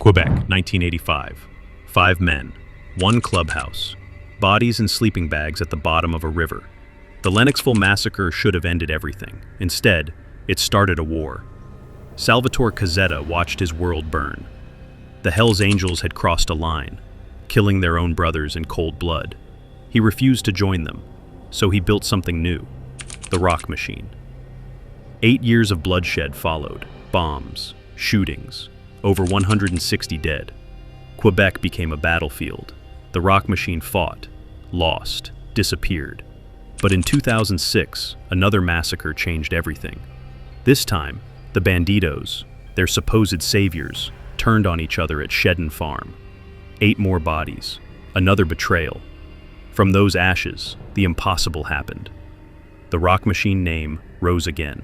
Quebec, 1985. 5 men, 1 clubhouse, bodies in sleeping bags at the bottom of a river. The Lennoxville Massacre should have ended everything. Instead, it started a war. Salvatore Cazzetta watched his world burn. The Hells Angels had crossed a line, killing their own brothers in cold blood. He refused to join them, so he built something new, the rock machine. 8 years of bloodshed followed, bombs, shootings, over 160 dead. Quebec became a battlefield. The rock machine fought, lost, disappeared. But in 2006, another massacre changed everything. This time, the Bandidos, their supposed saviors, turned on each other at Shedden Farm. 8 more bodies, another betrayal. From those ashes, the impossible happened. The rock machine name rose again.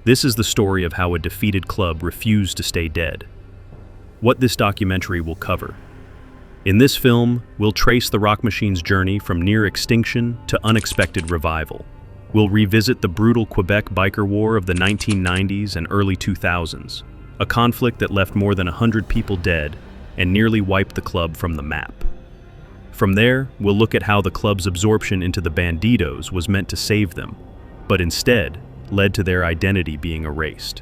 This is the story of how a defeated club refused to stay dead. What this documentary will cover. In this film, we'll trace the rock machine's journey from near extinction to unexpected revival. We'll revisit the brutal Quebec Biker War of the 1990s and early 2000s, a conflict that left more than 100 people dead and nearly wiped the club from the map. From there, we'll look at how the club's absorption into the Bandidos was meant to save them, but instead led to their identity being erased.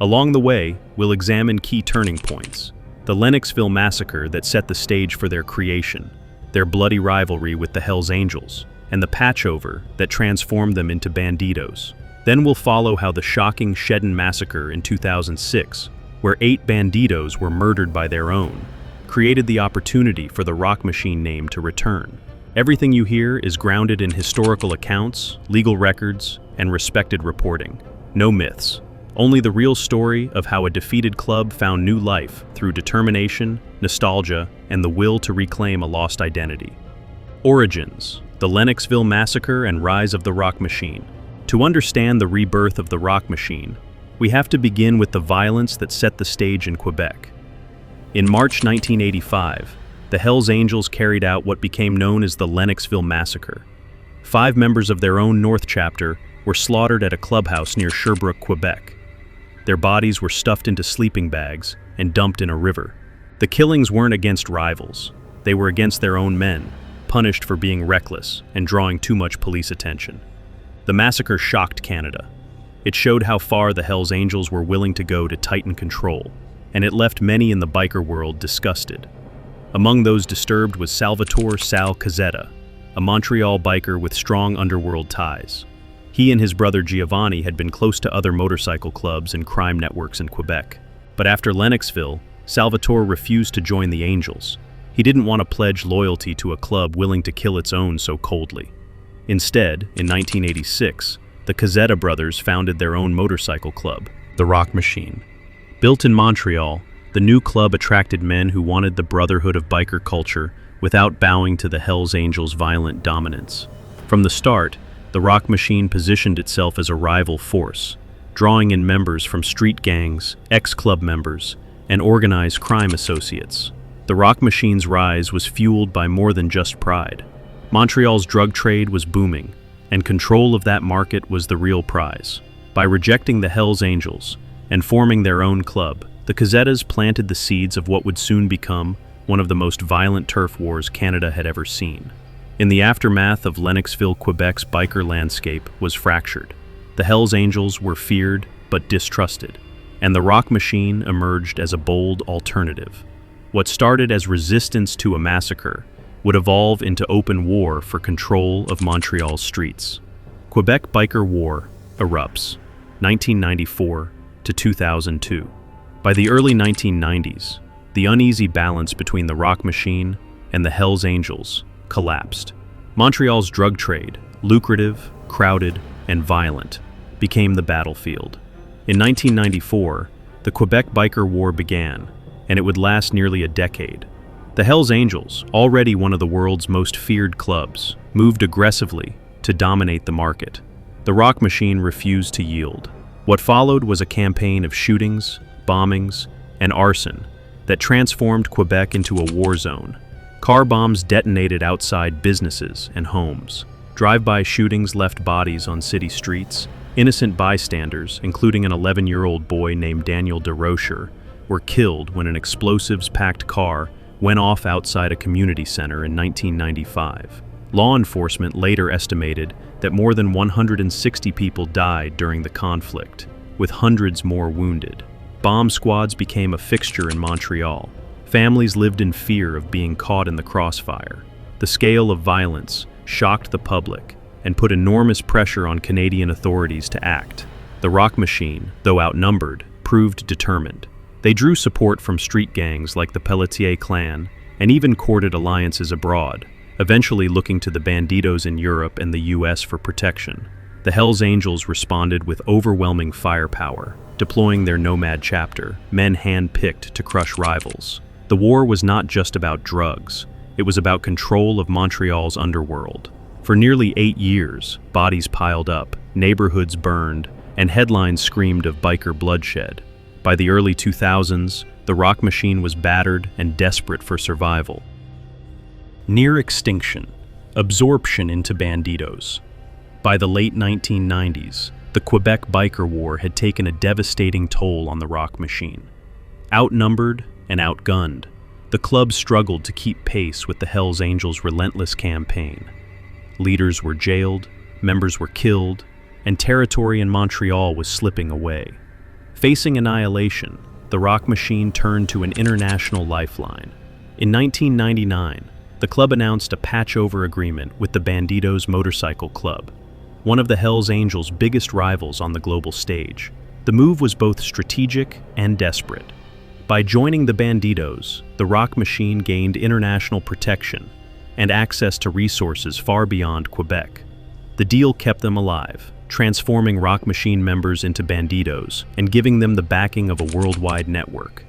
Along the way, we'll examine key turning points, the Lennoxville Massacre that set the stage for their creation, their bloody rivalry with the Hells Angels, and the patchover that transformed them into Bandidos. Then we'll follow how the shocking Shedden Massacre in 2006, where 8 Bandidos were murdered by their own, created the opportunity for the rock machine name to return. Everything you hear is grounded in historical accounts, legal records, and respected reporting. No myths, only the real story of how a defeated club found new life through determination, nostalgia, and the will to reclaim a lost identity. Origins: the Lennoxville Massacre and rise of the rock machine. To understand the rebirth of the rock machine, we have to begin with the violence that set the stage in Quebec. In March 1985, the Hells Angels carried out what became known as the Lennoxville Massacre. 5 members of their own North chapter were slaughtered at a clubhouse near Sherbrooke, Quebec. Their bodies were stuffed into sleeping bags and dumped in a river. The killings weren't against rivals. They were against their own men, punished for being reckless and drawing too much police attention. The massacre shocked Canada. It showed how far the Hells Angels were willing to go to tighten control, and it left many in the biker world disgusted. Among those disturbed was Salvatore "Sal" Cazzetta, a Montreal biker with strong underworld ties. He and his brother Giovanni had been close to other motorcycle clubs and crime networks in Quebec. But after Lennoxville, Salvatore refused to join the Angels. He didn't want to pledge loyalty to a club willing to kill its own so coldly. Instead, in 1986, the Cazzetta brothers founded their own motorcycle club, the Rock Machine. Built in Montreal, the new club attracted men who wanted the brotherhood of biker culture without bowing to the Hells Angels' violent dominance. From the start, the rock machine positioned itself as a rival force, drawing in members from street gangs, ex-club members, and organized crime associates. The rock machine's rise was fueled by more than just pride. Montreal's drug trade was booming, and control of that market was the real prize. By rejecting the Hells Angels and forming their own club, the Cazzettas planted the seeds of what would soon become one of the most violent turf wars Canada had ever seen. In the aftermath of Lennoxville, Quebec's biker landscape was fractured. The Hells Angels were feared but distrusted, and the rock machine emerged as a bold alternative. What started as resistance to a massacre would evolve into open war for control of Montreal's streets. Quebec Biker War erupts, 1994 to 2002. By the early 1990s, the uneasy balance between the rock machine and the Hells Angels collapsed. Montreal's drug trade, lucrative, crowded, and violent, became the battlefield. In 1994, the Quebec Biker War began, and it would last nearly a decade. The Hells Angels, already one of the world's most feared clubs, moved aggressively to dominate the market. The rock machine refused to yield. What followed was a campaign of shootings, bombings, and arson that transformed Quebec into a war zone. Car bombs detonated outside businesses and homes. Drive-by shootings left bodies on city streets. Innocent bystanders, including an 11-year-old boy named Daniel DeRocher, were killed when an explosives-packed car went off outside a community center in 1995. Law enforcement later estimated that more than 160 people died during the conflict, with hundreds more wounded. Bomb squads became a fixture in Montreal. Families lived in fear of being caught in the crossfire. The scale of violence shocked the public and put enormous pressure on Canadian authorities to act. The Rock Machine, though outnumbered, proved determined. They drew support from street gangs like the Pelletier clan and even courted alliances abroad, eventually looking to the Bandidos in Europe and the US for protection. The Hells Angels responded with overwhelming firepower, deploying their nomad chapter, men hand-picked to crush rivals. The war was not just about drugs. It was about control of Montreal's underworld. For nearly 8 years, bodies piled up, neighborhoods burned, and headlines screamed of biker bloodshed. By the early 2000s, the Rock Machine was battered and desperate for survival. Near extinction, absorption into Bandidos. By the late 1990s, the Quebec Biker War had taken a devastating toll on the Rock Machine. Outnumbered and outgunned, the club struggled to keep pace with the Hells Angels' relentless campaign. Leaders were jailed, members were killed, and territory in Montreal was slipping away. Facing annihilation, the Rock Machine turned to an international lifeline. In 1999, the club announced a patch-over agreement with the Bandidos Motorcycle Club, one of the Hells Angels' biggest rivals on the global stage. The move was both strategic and desperate. By joining the Bandidos, the Rock Machine gained international protection and access to resources far beyond Quebec. The deal kept them alive, transforming Rock Machine members into Bandidos and giving them the backing of a worldwide network.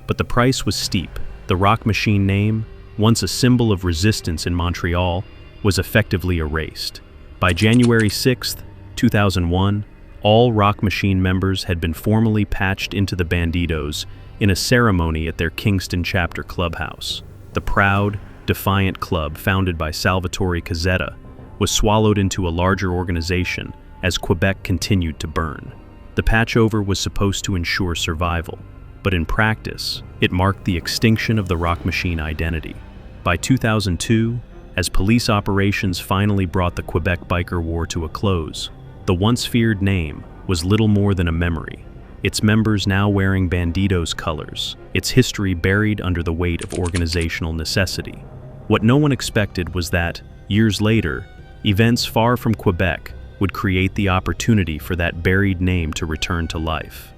But the price was steep. The Rock Machine name, once a symbol of resistance in Montreal, was effectively erased. By January 6, 2001, all Rock Machine members had been formally patched into the Bandidos in a ceremony at their Kingston chapter clubhouse. The proud, defiant club founded by Salvatore Cazzetta was swallowed into a larger organization as Quebec continued to burn. The patchover was supposed to ensure survival, but in practice, it marked the extinction of the Rock Machine identity. By 2002, as police operations finally brought the Quebec Biker War to a close, the once feared name was little more than a memory, its members now wearing Bandidos colors, its history buried under the weight of organizational necessity. What no one expected was that, years later, events far from Quebec would create the opportunity for that buried name to return to life.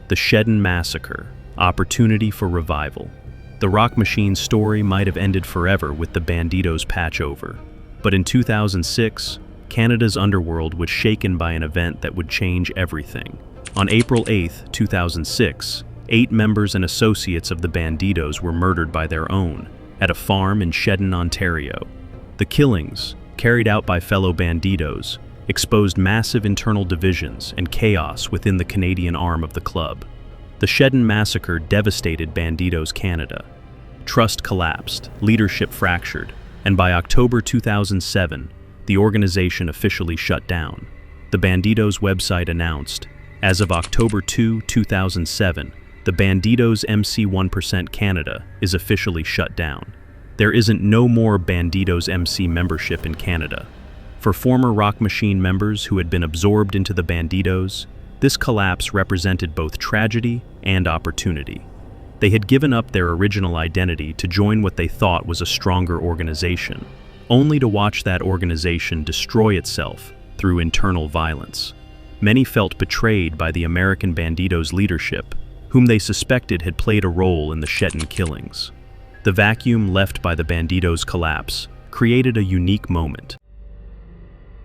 The Shedden Massacre, opportunity for revival. The Rock Machine's story might have ended forever with the Bandidos patchover, but in 2006, Canada's underworld was shaken by an event that would change everything. On April 8, 2006, 8 members and associates of the Bandidos were murdered by their own at a farm in Shedden, Ontario. The killings, carried out by fellow Bandidos, exposed massive internal divisions and chaos within the Canadian arm of the club. The Shedden Massacre devastated Bandidos Canada. Trust collapsed, leadership fractured, and by October 2007, the organization officially shut down. The Bandidos website announced, as of October 2, 2007, the Bandidos MC 1% Canada is officially shut down. There isn't no more Bandidos MC membership in Canada. For former Rock Machine members who had been absorbed into the Bandidos, this collapse represented both tragedy and opportunity. They had given up their original identity to join what they thought was a stronger organization, only to watch that organization destroy itself through internal violence. Many felt betrayed by the American Bandidos leadership, whom they suspected had played a role in the Shedden killings. The vacuum left by the Bandidos' collapse created a unique moment.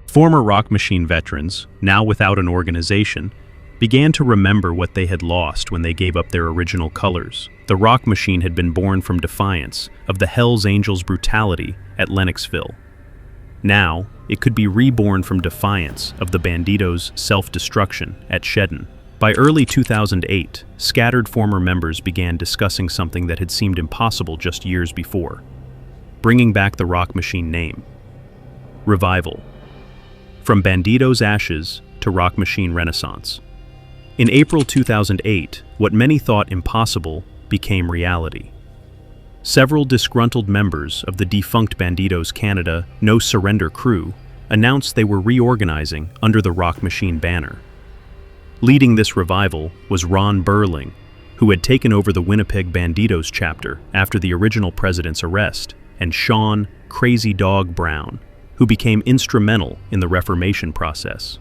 Former Rock Machine veterans, now without an organization, began to remember what they had lost when they gave up their original colors. The Rock Machine had been born from defiance of the Hells Angels' brutality at Lennoxville. Now, it could be reborn from defiance of the Bandidos' self-destruction at Shedden. By early 2008, scattered former members began discussing something that had seemed impossible just years before: bringing back the Rock Machine name. Revival. From Bandidos' ashes to Rock Machine renaissance. In April 2008, what many thought impossible became reality. Several disgruntled members of the defunct Bandidos Canada No Surrender crew announced they were reorganizing under the Rock Machine banner. Leading this revival was Ron Burling, who had taken over the Winnipeg Bandidos chapter after the original president's arrest, and Sean Crazy Dog Brown, who became instrumental in the Reformation process.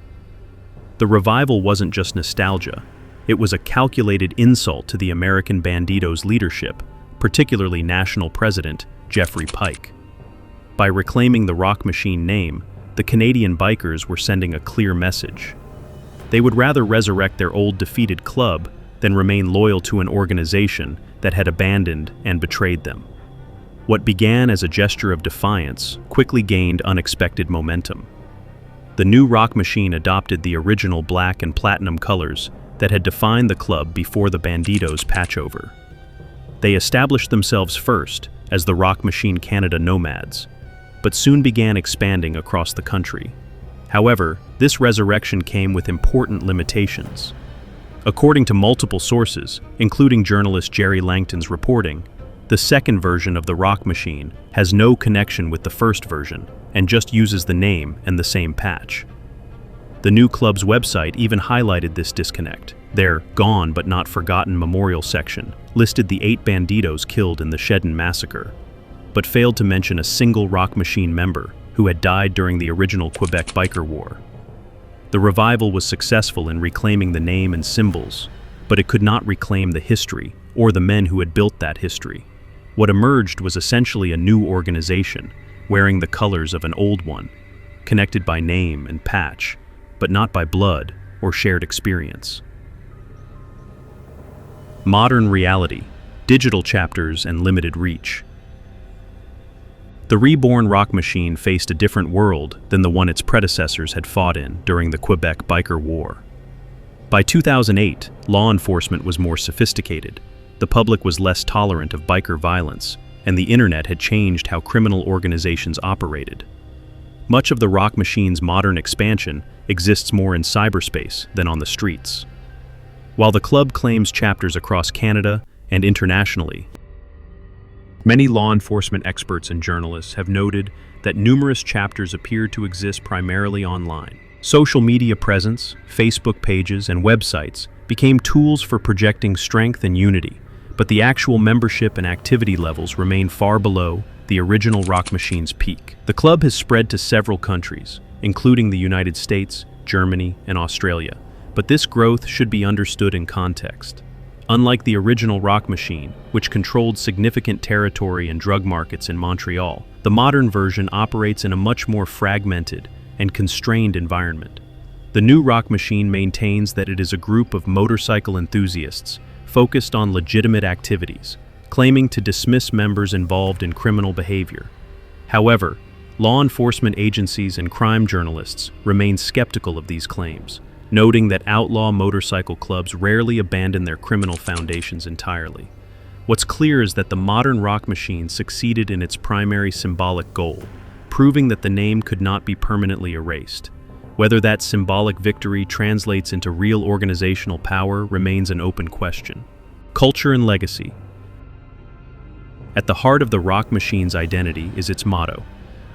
The revival wasn't just nostalgia, it was a calculated insult to the American Bandidos leadership, particularly National President Jeffrey Pike. By reclaiming the Rock Machine name, the Canadian bikers were sending a clear message. They would rather resurrect their old defeated club than remain loyal to an organization that had abandoned and betrayed them. What began as a gesture of defiance quickly gained unexpected momentum. The new Rock Machine adopted the original black and platinum colors that had defined the club before the Bandidos patchover. They established themselves first as the Rock Machine Canada Nomads, but soon began expanding across the country. However, this resurrection came with important limitations. According to multiple sources, including journalist Jerry Langton's reporting, the second version of the Rock Machine has no connection with the first version and just uses the name and the same patch. The new club's website even highlighted this disconnect. Their Gone But Not Forgotten memorial section listed the 8 Bandidos killed in the Shedden Massacre, but failed to mention a single Rock Machine member who had died during the original Quebec Biker War. The revival was successful in reclaiming the name and symbols, but it could not reclaim the history or the men who had built that history. What emerged was essentially a new organization, wearing the colors of an old one, connected by name and patch, but not by blood or shared experience. Modern reality, digital chapters, and limited reach. The Reborn Rock Machine faced a different world than the one its predecessors had fought in during the Quebec Biker War. By 2008, law enforcement was more sophisticated, the public was less tolerant of biker violence, and the internet had changed how criminal organizations operated. Much of the Rock Machine's modern expansion exists more in cyberspace than on the streets. While the club claims chapters across Canada and internationally, many law enforcement experts and journalists have noted that numerous chapters appear to exist primarily online. Social media presence, Facebook pages, and websites became tools for projecting strength and unity, but the actual membership and activity levels remain far below the original Rock Machine's peak. The club has spread to several countries, including the United States, Germany, and Australia, but this growth should be understood in context. Unlike the original Rock Machine, which controlled significant territory and drug markets in Montreal, the modern version operates in a much more fragmented and constrained environment. The new Rock Machine maintains that it is a group of motorcycle enthusiasts focused on legitimate activities, claiming to dismiss members involved in criminal behavior. However, law enforcement agencies and crime journalists remain skeptical of these claims, noting that outlaw motorcycle clubs rarely abandon their criminal foundations entirely. What's clear is that the modern Rock Machine succeeded in its primary symbolic goal, proving that the name could not be permanently erased. Whether that symbolic victory translates into real organizational power remains an open question. Culture and legacy. At the heart of the Rock Machine's identity is its motto,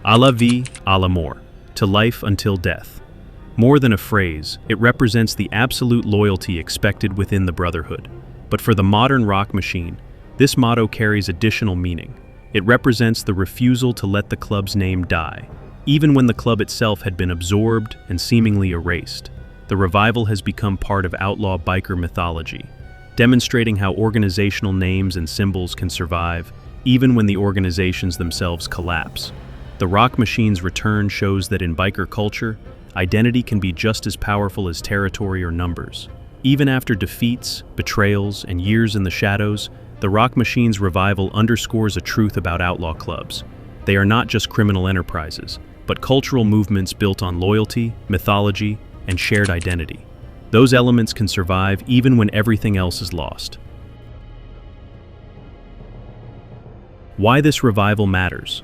"À la vie, à la mort," to life until death. More than a phrase, it represents the absolute loyalty expected within the brotherhood. But for the modern Rock Machine, this motto carries additional meaning. It represents the refusal to let the club's name die, even when the club itself had been absorbed and seemingly erased. The revival has become part of outlaw biker mythology, demonstrating how organizational names and symbols can survive even when the organizations themselves collapse. The Rock Machine's return shows that in biker culture, identity can be just as powerful as territory or numbers. Even after defeats, betrayals, and years in the shadows, the Rock Machine's revival underscores a truth about outlaw clubs. They are not just criminal enterprises, but cultural movements built on loyalty, mythology, and shared identity. Those elements can survive even when everything else is lost. Why this revival matters.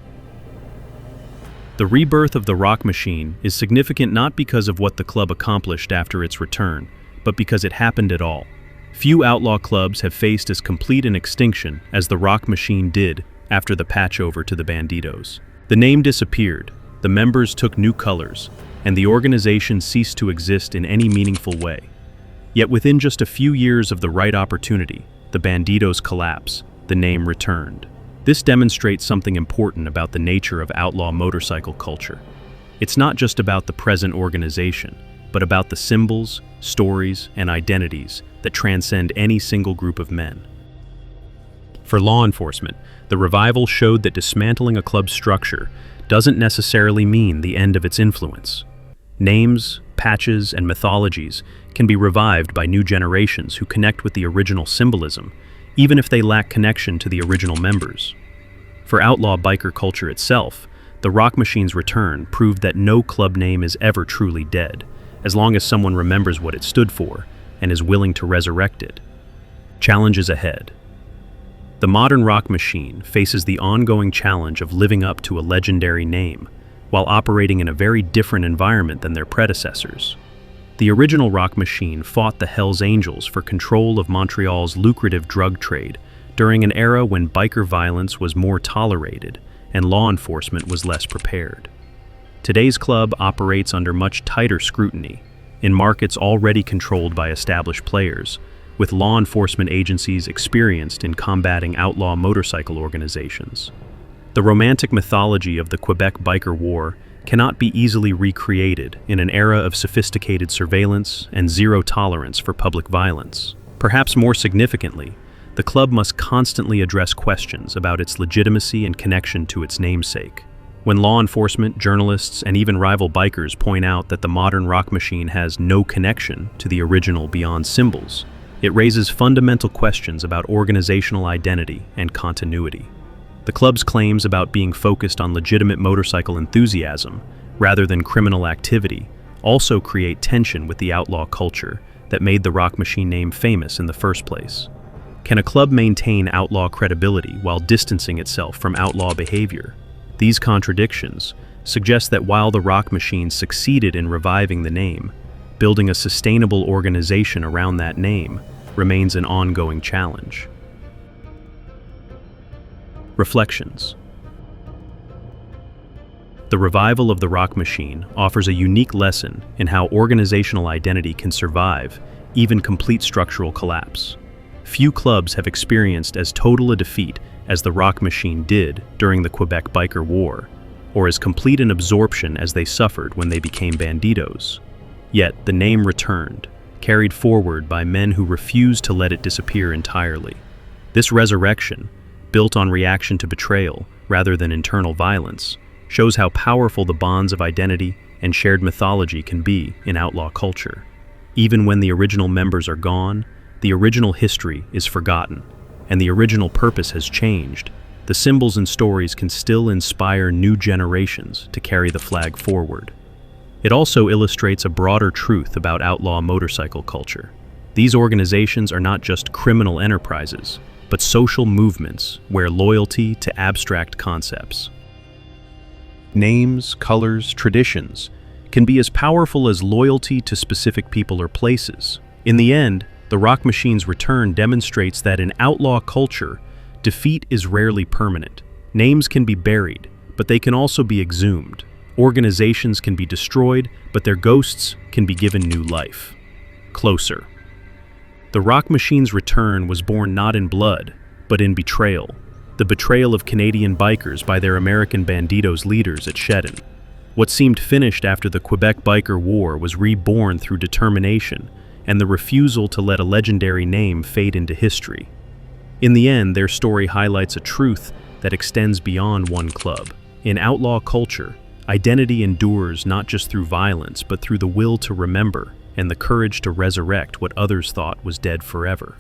The rebirth of the Rock Machine is significant not because of what the club accomplished after its return, but because it happened at all. Few outlaw clubs have faced as complete an extinction as the Rock Machine did after the patch over to the Bandidos. The name disappeared, the members took new colors, and the organization ceased to exist in any meaningful way. Yet within just a few years of the right opportunity, the Bandidos' collapse, the name returned. This demonstrates something important about the nature of outlaw motorcycle culture. It's not just about the present organization, but about the symbols, stories, and identities that transcend any single group of men. For law enforcement, the revival showed that dismantling a club's structure doesn't necessarily mean the end of its influence. Names, patches, and mythologies can be revived by new generations who connect with the original symbolism, even if they lack connection to the original members. For outlaw biker culture itself, the Rock Machine's return proved that no club name is ever truly dead, as long as someone remembers what it stood for and is willing to resurrect it. Challenges ahead. The modern Rock Machine faces the ongoing challenge of living up to a legendary name, while operating in a very different environment than their predecessors. The original Rock Machine fought the Hells Angels for control of Montreal's lucrative drug trade during an era when biker violence was more tolerated and law enforcement was less prepared. Today's club operates under much tighter scrutiny, in markets already controlled by established players, with law enforcement agencies experienced in combating outlaw motorcycle organizations. The romantic mythology of the Quebec Biker War cannot be easily recreated in an era of sophisticated surveillance and zero tolerance for public violence. Perhaps more significantly, the club must constantly address questions about its legitimacy and connection to its namesake. When law enforcement, journalists, and even rival bikers point out that the modern Rock Machine has no connection to the original beyond symbols, it raises fundamental questions about organizational identity and continuity. The club's claims about being focused on legitimate motorcycle enthusiasm rather than criminal activity also create tension with the outlaw culture that made the Rock Machine name famous in the first place. Can a club maintain outlaw credibility while distancing itself from outlaw behavior? These contradictions suggest that while the Rock Machine succeeded in reviving the name, building a sustainable organization around that name remains an ongoing challenge. Reflections. The revival of the Rock Machine offers a unique lesson in how organizational identity can survive even complete structural collapse. Few clubs have experienced as total a defeat as the Rock Machine did during the Quebec Biker War, or as complete an absorption as they suffered when they became Bandidos. Yet the name returned, carried forward by men who refused to let it disappear entirely. This resurrection, built on reaction to betrayal rather than internal violence, shows how powerful the bonds of identity and shared mythology can be in outlaw culture. Even when the original members are gone, the original history is forgotten, and the original purpose has changed. The symbols and stories can still inspire new generations to carry the flag forward. It also illustrates a broader truth about outlaw motorcycle culture. These organizations are not just criminal enterprises, but social movements where loyalty to abstract concepts, names, colors, traditions, can be as powerful as loyalty to specific people or places. In the end, the Rock Machine's return demonstrates that in outlaw culture, defeat is rarely permanent. Names can be buried, but they can also be exhumed. Organizations can be destroyed, but their ghosts can be given new life. Closer. The Rock Machine's return was born not in blood, but in betrayal. The betrayal of Canadian bikers by their American Bandidos leaders at Shedden. What seemed finished after the Quebec Biker War was reborn through determination and the refusal to let a legendary name fade into history. In the end, their story highlights a truth that extends beyond one club. In outlaw culture, identity endures not just through violence, but through the will to remember and the courage to resurrect what others thought was dead forever.